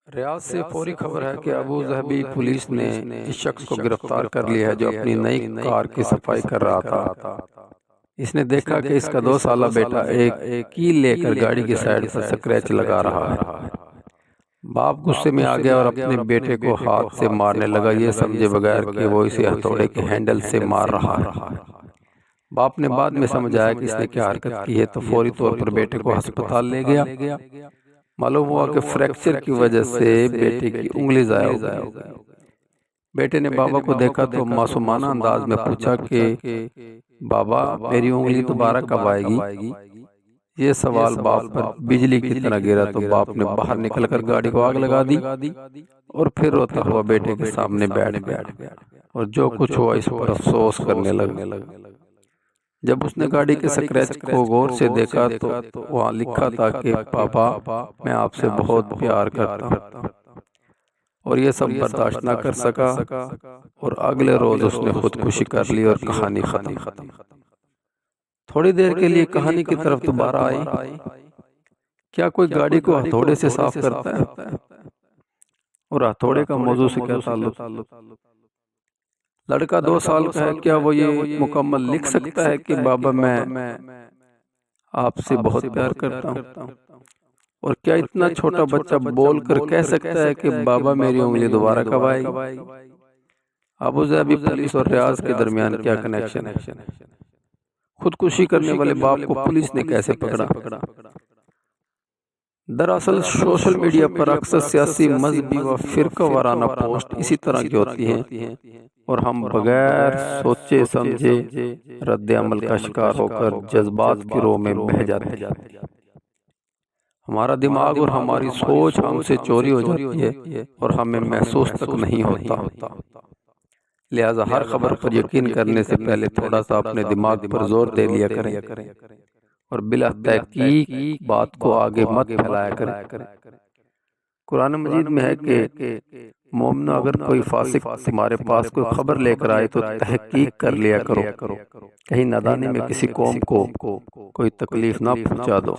ریاض سے فوری خبر ہے کہ ابو ظہبی پولیس نے اس شخص کو گرفتار کر لیا ہے جو اپنی نئی کار کی صفائی کر رہا تھا۔ اس نے دیکھا کہ اس کا 2 سالہ بیٹا ایک کیل لے کر گاڑی کی سائیڈ پر سکریچ لگا رہا ہے۔ باپ غصے میں آ گیا اور اپنے بیٹے کو ہاتھ سے مارنے لگا، یہ سمجھے بغیر کہ وہ اسے ہتھوڑے کے ہینڈل سے مار رہا ہے۔ باپ نے بعد میں سمجھایا کہ اس نے کیا حرکت کی ہے تو فوری طور پر بیٹے کو ہسپتال لے گیا۔ معلوم ہوا کہ فریکچر کی وجہ سے بیٹے کی انگلی ضائع ہو گئی۔ بیٹے نے بابا کو دیکھا تو معصومانہ انداز میں پوچھا کہ بابا میری انگلی دوبارہ کب آئے گی؟ یہ سوال باپ پر بجلی کی طرح گرا تو باپ نے باہر نکل کر گاڑی کو آگ لگا دی اور پھر روتا ہوا بیٹے کے سامنے بیٹھ گیا اور جو کچھ ہوا اس پر افسوس کرنے لگا۔ جب اس نے گاڑی کے سکریچ کو غور سے دیکھا تو وہاں لکھا تھا کہ پاپا میں آپ سے بہت پیار کرتا ہوں، اور یہ سب برداشت نہ کر سکا اور اگلے روز اس نے خودکشی کر لی اور کہانی ختم۔ تھوڑی دیر کے لیے کہانی کی طرف دوبارہ آئی۔ کیا کوئی گاڑی کو ہتھوڑے سے صاف کرتا ہے؟ اور ہتھوڑے کا موضوع سے کیا تعلق؟ لڑکا 2 سال کا ہے، کیا وہ یہ مکمل لکھ سکتا ہے کہ بابا میں آپ سے بہت پیار کرتا ہوں؟ اور کیا اتنا چھوٹا بچہ بول کر کہہ سکتا ہے کہ بابا میری انگلی دوبارہ کب آئے گی؟ ابو ظہبی پولیس اور ریاض کے درمیان کیا کنیکشن ہے؟ خودکشی کرنے والے باپ کو پولیس نے کیسے پکڑا؟ دراصل سوشل میڈیا پر اکثر سیاسی، مذہبی و فرقہ وارانہ پوسٹ اسی طرح کی ہوتی ہیں اور ہم بغیر سوچے سمجھے رد عمل کا شکار ہو کر جذبات کی رو میں بہہ جاتے ہیں۔ ہمارا دماغ اور ہماری سوچ ہم سے چوری ہو جاتی ہے اور ہمیں محسوس تک نہیں ہوتا۔ لہٰذا ہر خبر پر یقین کرنے سے پہلے تھوڑا سا اپنے دماغ پر زور دے لیا کریں اور بلا تحقیق بات کو آگے مت پھیلایا کریں۔ قرآن مجید میں ہے کہ مومنو اگر کوئی فاسق تمہارے پاس کوئی خبر لے کر آئے تو تحقیق کر لیا کرو، کہیں نادانی میں کسی قوم کو کوئی تکلیف نہ پہنچا دو۔